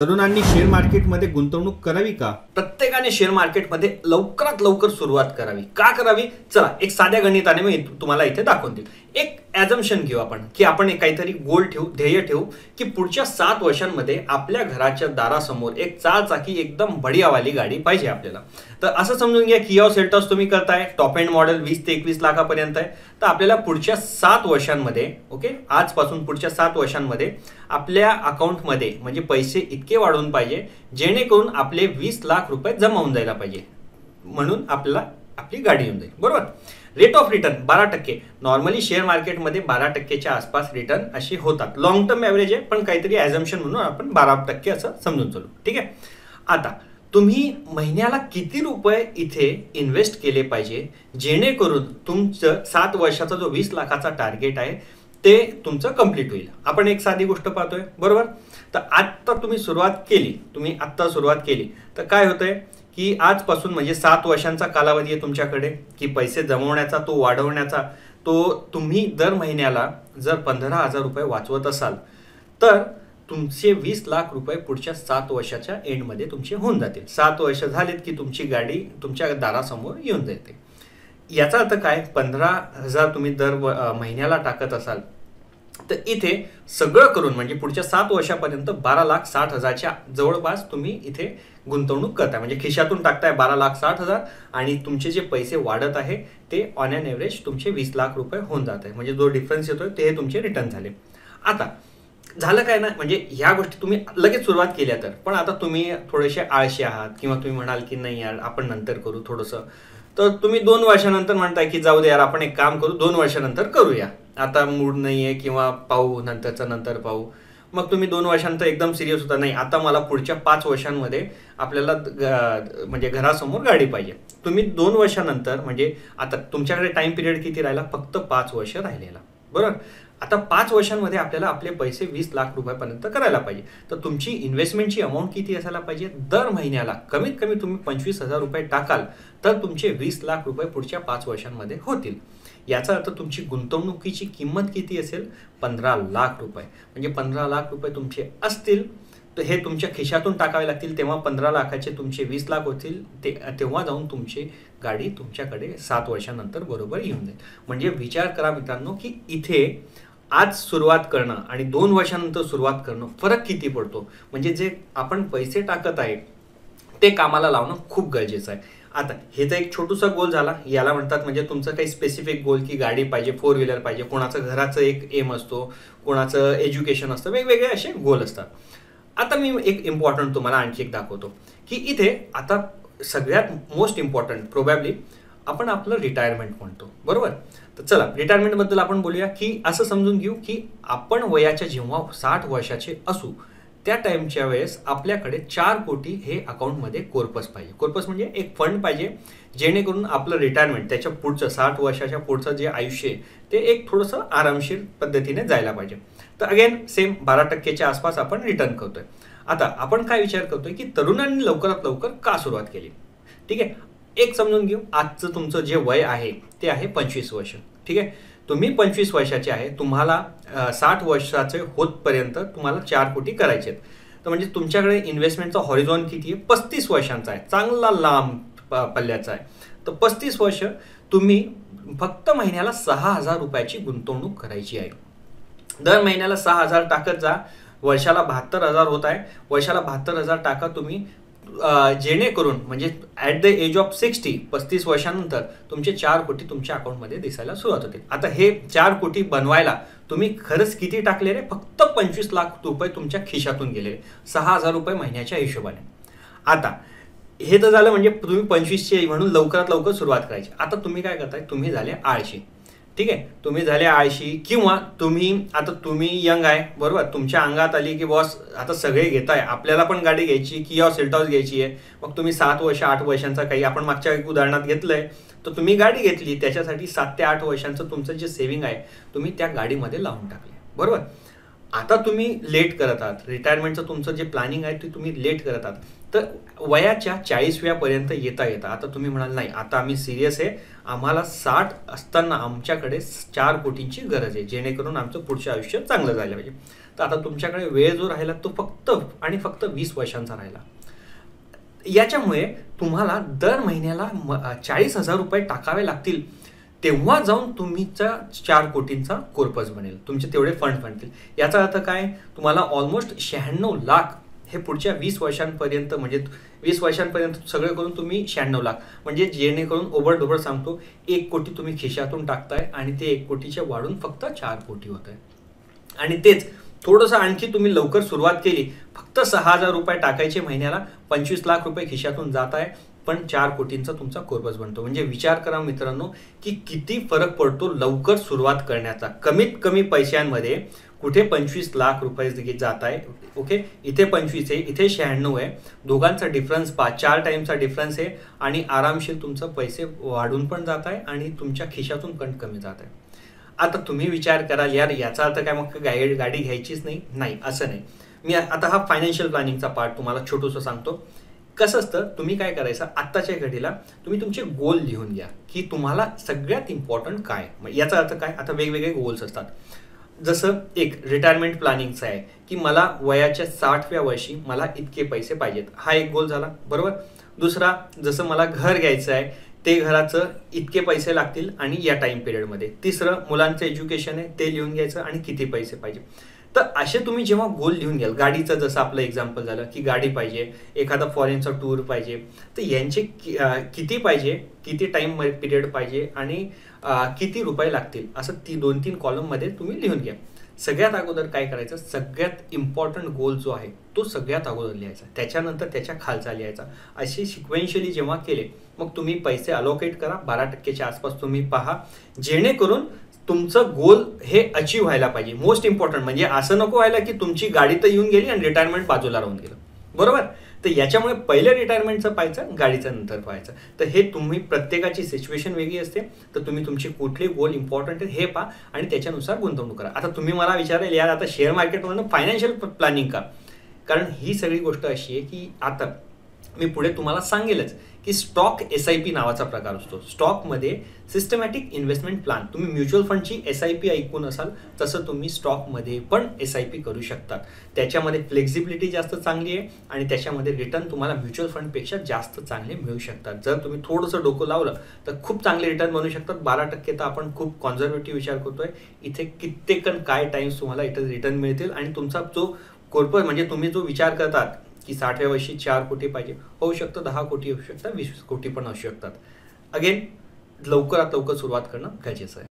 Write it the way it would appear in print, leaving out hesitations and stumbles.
तरुणांनी शेअर मार्केटमध्ये गुंतवणूक करावी का? प्रत्येकाने शेअर मार्केटमध्ये लवकरात लवकर सुरुवात करावी. का करावी? चला एक साध्या गणिताने मी तुम्हाला इथे दाखवून देईल. एक ॲझम्पशन घेऊ आपण की आपण एक काहीतरी गोल ठेवू, ध्येय ठेवू की पुढच्या 7 वर्षांमध्ये आपल्या घराच्या दारासमोर एक चारचाकी एकदम बढियावाली गाडी पाहिजे आपल्याला. तर असं समजून घ्या किया सेल्टॉस तुम्ही करताय, टॉप एंड मॉडेल 20 ते 21 लाखापर्यंत आहे. तर आपल्याला पुढच्या 7 वर्षांमध्ये आजपासून पुढच्या 7 वर्षांमध्ये आपल्या अकाउंटमध्ये म्हणजे पैसे इतके वाढवून पाहिजे जेणेकरून आपले 20 लाख रुपये जमा होऊन जायला पाहिजे, म्हणून आपल्याला आपली गाडी येऊन जाईल. बरोबर. Rate of return 12%. Normally share मार्केटमध्ये 12%च्या आसपास रिटर्न अशी होतात. लॉंग टर्म ॲव्हरेज आहे, पण काहीतरी ॲझम्पशन म्हणून आपण 12% असं समजून चालू. ठीक आहे. आता तुम्ही महिन्याला किती रुपये इथे इन्व्हेस्ट केले पाहिजे जेणेकरून तुमचं 7 वर्षाचा जो 20 लाखाचा टार्गेट आहे ते तुमचं कंप्लीट होईल. आपण एक साधी गोष्ट पाहतोय. बरोबर. तर आत्ता तुम्ही सुरुवात केली तर काय होतंय की आजपासून म्हणजे 7 वर्षांचा कालावधी आहे तुमच्याकडे की पैसे जमवण्याचा, तो वाढवण्याचा. तो तुम्ही दर महिन्याला जर 15,000 रुपये वाचवत असाल तर तुमचे 20 लाख रुपये पुढच्या 7 वर्षाच्या एंडमध्ये तुमचे होऊन जातील. 7 वर्ष झालीत की तुमची गाडी तुमच्या दारासमोर येऊन जाते. याचा अर्थ काय? 15,000 तुम्ही दर महिन्याला टाकत असाल तर इथे सगळं करून म्हणजे पुढच्या 7 वर्षापर्यंत 12,60,000च्या जवळपास तुम्ही इथे गुंतवणूक करताय. म्हणजे खिशातून टाकताय 12,60,000 आणि तुमचे जे पैसे वाढत आहे ते ऑन ॲन ॲव्हरेज तुमचे 20 लाख रुपये होऊन जात आहे. म्हणजे जो डिफरन्स येतोय ते तुमचे रिटर्न झाले. आता झालं काय ना, म्हणजे ह्या गोष्टी तुम्ही लगेच सुरुवात केल्या पण आता तुम्ही थोडेसे आळशी आहात किंवा तुम्ही म्हणाल की नाही यार आपण नंतर करू थोडंसं, तर तुम्ही 2 वर्षानंतर म्हणताय की जाऊ दे यार आपण एक काम करू 2 वर्षानंतर करूया, आता मूड नाही आहे किंवा पाहू नंतर पाहू. मग तुम्ही 2 वर्षानंतर एकदम सिरियस होता, नाही आता मला पुढच्या 5 वर्षांमध्ये आपल्याला म्हणजे घरासमोर गाडी पाहिजे. तुम्ही 2 वर्षानंतर म्हणजे आता तुमच्याकडे टाइम पिरियड किती राहिला? फक्त 5 वर्ष राहिलेला. बरोबर. आता 5 वर्षांमध्ये आपल्याला आपले पैसे 20 लाख रुपयापर्यंत करायला पाहिजे. तर तुमची इन्व्हेस्टमेंटची अमाऊंट किती असायला पाहिजे? दर महिन्याला कमीत कमी तुम्ही 25,000 रुपये टाकाल तर तुमचे 20 लाख रुपये पुढच्या 5 वर्षांमध्ये होतील. याचा अर्थ तुमची गुंतवणुकीची किंमत किती असेल? 15 लाख रुपये. म्हणजे 15 लाख रुपये तुमचे असतील तर हे तुमच्या खिशातून टाकावे लागतील, तेव्हा 15 लाखाचे तुमचे 20 लाख होतील. तेव्हा जाऊन तुमची गाडी तुमच्याकडे 7 वर्षानंतर बरोबर येऊन जाईल. म्हणजे विचार करा मित्रांनो की इथे आज सुरुवात करणं आणि 2 वर्षानंतर सुरुवात करणं फरक किती पडतो. म्हणजे जे आपण पैसे टाकत आहे ते कामाला लावणं खूप गरजेचं आहे. आता हे तर एक छोटूसा गोल झाला, याला म्हणतात म्हणजे तुमचं काही स्पेसिफिक गोल की गाडी पाहिजे, 4 व्हीलर पाहिजे, कोणाचं घराचं एक एम असतो, कोणाचं एज्युकेशन असतं, वेगवेगळे असे गोल असतात. आता मी एक इम्पॉर्टंट तुम्हाला आणखी एक दाखवतो की इथे आता सगळ्यात मोस्ट इम्पॉर्टंट प्रोबॅबली आपण आपलं रिटायरमेंट म्हणतो. बरोबर. तर चला रिटायरमेंटबद्दल आपण बोलूया की असं समजून घेऊ की आपण वयाच्या जेव्हा 60 वर्षाचे असू त्या टाईमच्या वेळेस आपल्याकडे 4 कोटी हे अकाउंटमध्ये कॉर्पस पाहिजे. कॉर्पस म्हणजे एक फंड पाहिजे जेणेकरून आपलं रिटायरमेंट त्याच्या पुढचं 60 वर्षाच्या पुढचं जे आयुष्य आहे ते एक थोडंसं आरामशीर पद्धतीने जायला पाहिजे. तर अगेन सेम 12%च्या आसपास आपण रिटर्न करतोय. आता आपण काय विचार करतोय की तरुणांनी लवकरात लवकर का सुरुवात केली? ठीक आहे. एक समजून घेऊ, आजचं तुमचं जे वय आहे ते आहे 25 वर्ष. ठीक आहे. तुम्ही 25 वर्षाचे आहे, तुम्हाला 60 वर्षाचे होतपर्यंत तुम्हाला 4 कोटी करायचे आहेत. तर म्हणजे तुमच्याकडे इन्व्हेस्टमेंटचा हॉरिझॉन किती आहे? 35 वर्षांचा आहे, चांगला लांब पल्ल्याचा आहे. तर 35 वर्ष तुम्ही फक्त महिन्याला 6,000 रुपयाची गुंतवणूक करायची आहे. दर महिन्याला 6,000 टाकत जा, वर्षाला 72,000 होत आहे. वर्षाला 72,000 टाका तुम्ही, जेणेकरून म्हणजे ॲट द एज ऑफ 60 35 वर्षानंतर तुमचे 4 कोटी तुमच्या अकाउंटमध्ये दिसायला सुरुवात होते. आता हे 4 कोटी बनवायला तुम्ही खरंच किती टाकलेले? फक्त 25 लाख रुपये तुमच्या खिशातून गेलेले, 6,000 रुपये महिन्याच्या हिशोबाने. आता हे तर झालं म्हणजे तुम्ही 25चे म्हणून लवकरात लवकर सुरुवात करायची. आता तुम्ही काय करताय? तुम्ही झाले आळशी. ठीक आहे. तुम्ही झाले आळशी किंवा तुम्ही यंग आहे. बरोबर. तुमच्या अंगात आली की बॉस आता सगळे घेत आहे, आपल्याला पण गाडी घ्यायची, किया सेल्टॉस घ्यायची आहे. मग तुम्ही 7 वर्ष 8 वर्षांचा काही आपण मागच्या एक उदाहरणात घेतलंय तर तुम्ही गाडी घेतली, त्याच्यासाठी 7 ते 8 वर्षांचं तुमचं जे सेव्हिंग आहे तुम्ही त्या गाडीमध्ये लावून टाकले. बरोबर. आता तुम्ही लेट करत आहात, रिटायरमेंटचं तुमचं जे प्लॅनिंग आहे ते तुम्ही लेट करत आहात, तर वयाच्या 40व्या पर्यंत येता येता आता तुम्ही म्हणाल नाही आता आम्ही सिरियस आहे, आम्हाला 60 असताना आमच्याकडे 4 कोटींची गरज आहे जेणेकरून आमचं पुढचं आयुष्य चांगलं झालं पाहिजे. तर आता तुमच्याकडे वेळ जो राहिला तो फक्त आणि फक्त 20 वर्षांचा राहिला. याच्यामुळे तुम्हाला दर महिन्याला 40,000 रुपये टाकावे लागतील, तेव्हा जाऊन तुमचा 4 कोटींचा कॉर्पस बनेल, तुमचे तेवढे फंड बनतील. याचा अर्थ काय, तुम्हाला ऑलमोस्ट 96 लाख हे पुढच्या 20 वर्षांपर्यंत, म्हणजे 20 वर्षांपर्यंत सगळं करून तुम्ही 96 लाख, म्हणजे जेणेकरून ओबडधोबड सांगतो 1 कोटी तुम्ही खिशातून टाकताय आणि ते 1 कोटीचे वाढून फक्त 4 कोटी होत आहे. आणि तेच थोडंसं आणखी तुम्ही लवकर सुरुवात केली, फक्त 6,000 रुपये टाकायचे महिन्याला, 25 लाख रुपये खिशातून जात आहे, पण 4 कोटींचा तुमचा कॉर्पस बनतो. म्हणजे विचार करा मित्रांनो की किती फरक पडतो लवकर सुरुवात करण्याचा. कमीत कमी पैशांमध्ये कुठे 25 लाख रुपये जात आहे, ओके, इथे 25 आहे, इथे 96 आहे, दोघांचा डिफरन्स 4 टाईमचा डिफरन्स आहे आणि आरामशीर तुमचं पैसे वाढून पण जात आहे आणि तुमच्या खिशातून पण कमी जात आहे. आता तुम्ही विचार कराल यार याचा अर्थ काय मग गाडी घ्यायचीच नाही, असं नाही. मी आता हा फायनान्शियल प्लॅनिंगचा पार्ट तुम्हाला छोटंसं सांगतो. कसं असतं, तुम्ही काय करायचं, आत्ताच्या घडीला तुम्ही तुमचे गोल लिहून घ्या की तुम्हाला सगळ्यात इम्पॉर्टंट काय. याचा अर्थ काय, आता वेगवेगळे गोल्स असतात. जसं एक रिटायरमेंट प्लॅनिंगचं आहे की मला वयाच्या 60व्या वर्षी मला इतके पैसे पाहिजेत, हा एक गोल झाला, बरोबर. दुसरा, जसं मला घर घ्यायचं आहे, ते घराचं इतके पैसे लागतील आणि या टाइम पिरियडमध्ये. तिसरं, मुलांचं एज्युकेशन आहे, ते लिहून घ्यायचं आणि किती पैसे पाहिजे. तर असे तुम्ही जेव्हा गोल लिहून घ्याल, गाडीचं जसं आपलं एक्झाम्पल झालं की गाडी पाहिजे, एखादा फॉरेनचा टूर पाहिजे, तर यांचे किती पाहिजे, किती टाइम पिरियड पाहिजे आणि किती रुपये लागतील, असं 2-3 कॉलममध्ये तुम्ही लिहून घ्या. सगळ्यात अगोदर काय करायचं, सगळ्यात इम्पॉर्टंट गोल जो आहे तो सगळ्यात अगोदर लिहायचा, त्याच्यानंतर त्याच्या खालचा लिहायचा. अशी सिक्वेन्शियली जेव्हा केले मग तुम्ही पैसे अलोकेट करा, 12%च्या आसपास तुम्ही पहा, जेणेकरून तुमचं गोल हे अचीव व्हायला पाहिजे. मोस्ट इम्पॉर्टंट म्हणजे असं नको व्हायला की तुमची गाडी तर येऊन गेली आणि रिटायरमेंट बाजूला राहून गेलं, बरोबर. तर याच्यामुळे पहिले रिटायरमेंटचं पाहायचं, गाडीचं नंतर पाहायचं. तर हे तुम्ही, प्रत्येकाची सिच्युएशन वेगळी असते, तर तुम्ही तुमचे कुठले गोल इम्पॉर्टंट आहेत हे पहा आणि त्याच्यानुसार गुंतवणूक करा. आता तुम्ही मला विचाराल यार आता शेअर मार्केटमधून फायनान्शियल प्लॅनिंग का, कारण ही सगळी गोष्ट अशी आहे की आता मी पुढे तुम्हाला सांगेलच की स्टॉक SIP नावाचा प्रकार असतो. स्टॉकमध्ये सिस्टमॅटिक इन्व्हेस्टमेंट प्लॅन, तुम्ही म्युच्युअल फंडची SIP ऐकून असाल तसं तुम्ही स्टॉकमध्ये पण SIP करू शकतात. त्याच्यामध्ये फ्लेक्झिबिलिटी जास्त चांगली आहे आणि त्याच्यामध्ये रिटर्न तुम्हाला म्युच्युअल फंडपेक्षा जास्त चांगले मिळू शकतात. जर तुम्ही थोडंसं डोकं लावलं तर खूप चांगले रिटर्न बनवू शकतात. 12% तर आपण खूप कॉन्झर्वेटिव्ह विचार करतोय, इथे कित्येकन काय टाइम्स तुम्हाला इथे रिटर्न मिळतील आणि तुमचा जो कॉर्पोरेट, म्हणजे तुम्ही जो विचार करतात की 60व्या वर्षी 4 कोटी पाहिजे, होऊ शकतं 10 कोटी होऊ शकतात, 20 कोटी पण असू शकतात. अगेन लवकरात लवकर सुरुवात करणं गरजेचं आहे.